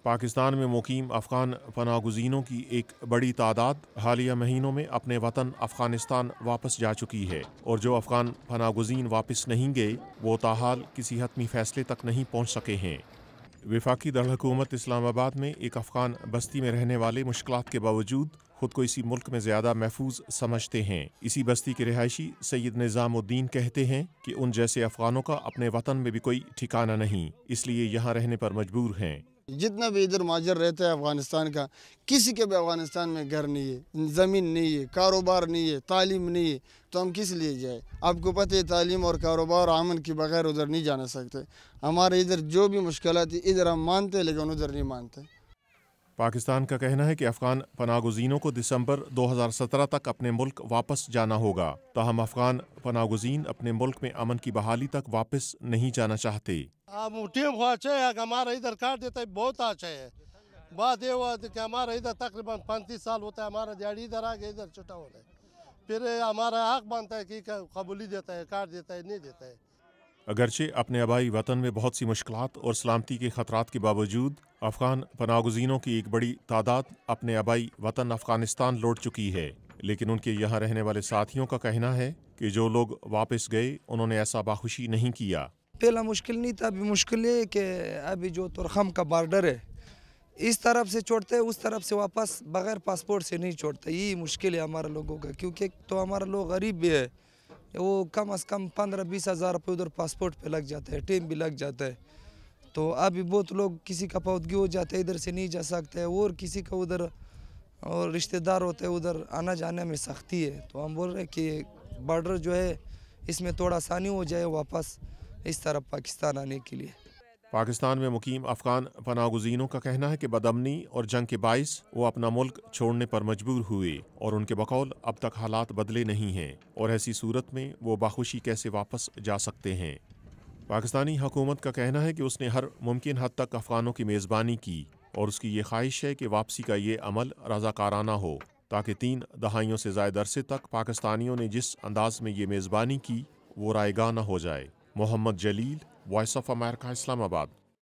پاکستان میں مقیم افغان پناہ گزینوں کی ایک بڑی تعداد حالیہ مہینوں میں اپنے وطن افغانستان واپس جا چکی ہے، اور جو افغان پناہ گزین واپس نہیں گئے وہ تاحال کسی حتمی فیصلے تک نہیں پہنچ سکے ہیں۔ وفاقی دارالحکومت اسلام آباد میں ایک افغان بستی میں رہنے والے مشکلات کے باوجود خود کو اسی ملک میں زیادہ محفوظ سمجھتے ہیں۔ اسی بستی کے رہائشی سید نظام الدین کہتے ہیں کہ ان جیسے افغانوں کا اپنے وطن میں بھی کوئی ٹھکانہ نہیں، اس لیے یہاں رہنے پر مجبور ہیں۔ جتنا بھی ادھر مہاجر رہتا ہے افغانستان کا، کسی کے بھی افغانستان میں گھر نہیں ہے، زمین نہیں ہے، کاروبار نہیں ہے، تعلیم نہیں ہے، تو ہم کس لیے جائیں؟ آپ کو پتہ ہے تعلیم اور کاروبار اور امن کے بغیر ادھر نہیں جانا سکتے۔ ہمارے ادھر جو بھی مشکلات ہیں ادھر ہم مانتے ہیں، لیکن ادھر نہیں مانتے۔ پاکستان کا کہنا ہے کہ افغان پناہ گزینوں کو دسمبر 2017 تک اپنے ملک واپس جانا ہوگا، تاہم افغان پناہ گزین اپنے ملک میں امن کی بحالی تک واپس نہیں جانا چاہتے۔ ٹیم اچھا ہے، ہمارا ادھر کاٹ دیتا ہے، بہت اچھا ہے۔ بات یہ ہوا کہ ہمارا ادھر تقریباً 35 سال ہوتا ہے، ہمارا دیہڑی ادھر آ کے ادھر چھٹا ہوتا ہے، پھر ہمارا حق بنتا ہے کہ قبولی دیتا ہے، کاٹ دیتا ہے، نہیں دیتا ہے۔ اگرچہ اپنے آبائی وطن میں بہت سی مشکلات اور سلامتی کے خطرات کے باوجود افغان پناہ گزینوں کی ایک بڑی تعداد اپنے آبائی وطن افغانستان لوٹ چکی ہے، لیکن ان کے یہاں رہنے والے ساتھیوں کا کہنا ہے کہ جو لوگ واپس گئے انہوں نے ایسا باخوشی نہیں کیا۔ پہلا مشکل نہیں تھا، ابھی مشکل ہے کہ ابھی جو ترخم کا بارڈر ہے اس طرف سے چھوڑتے اس طرف سے واپس بغیر پاسپورٹ سے نہیں چھوڑتا، یہی مشکل ہے ہمارے لوگوں کا، کیونکہ تو ہمارا لوگ غریب بھی ہے، وہ کم از کم 15-20 ہزار روپے ادھر پاسپورٹ پہ لگ جاتا ہے، ٹائم بھی لگ جاتا ہے، تو ابھی بہت لوگ کسی کا پودگی ہو جاتا ہے ادھر سے نہیں جا سکتے، اور کسی کا ادھر اور رشتہ دار ہوتے ہیں ادھر آنا جانے میں سختی ہے، تو ہم بول رہے ہیں کہ بارڈر جو ہے اس میں تھوڑا آسانی ہو جائے واپس اس طرف پاکستان آنے کے لیے۔ پاکستان میں مقیم افغان پناہ گزینوں کا کہنا ہے کہ بدامنی اور جنگ کے باعث وہ اپنا ملک چھوڑنے پر مجبور ہوئے، اور ان کے بقول اب تک حالات بدلے نہیں ہیں، اور ایسی صورت میں وہ باخوشی کیسے واپس جا سکتے ہیں۔ پاکستانی حکومت کا کہنا ہے کہ اس نے ہر ممکن حد تک افغانوں کی میزبانی کی، اور اس کی یہ خواہش ہے کہ واپسی کا یہ عمل رضاکارانہ ہو، تاکہ 3 دہائیوں سے زائد عرصے تک پاکستانیوں نے جس انداز میں یہ میزبانی کی وہ رائگاں نہ ہو جائے۔ محمد جلیل، وائس آف امریکہ، اسلام آباد۔